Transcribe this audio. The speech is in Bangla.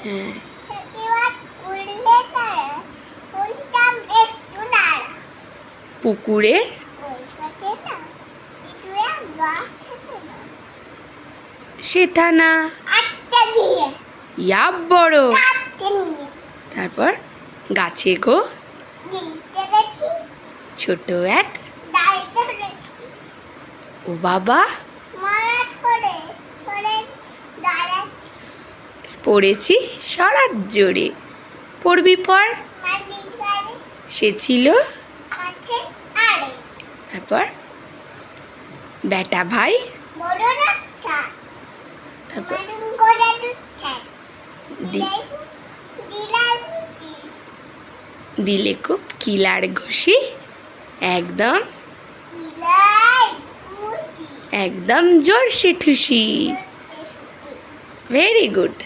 হ্যাঁ, পুকুরের সেথা না ইয়া বড়। তারপর গাছে গো ছোট এক ও বাবা পড়েছি সরাত জোরে। পড়বি পর সে ছিল। তারপর বেটা ভাই। তারপর দিলে খুব কিলার ঘুষি একদম একদম জোরসে ঠুসি। Very good.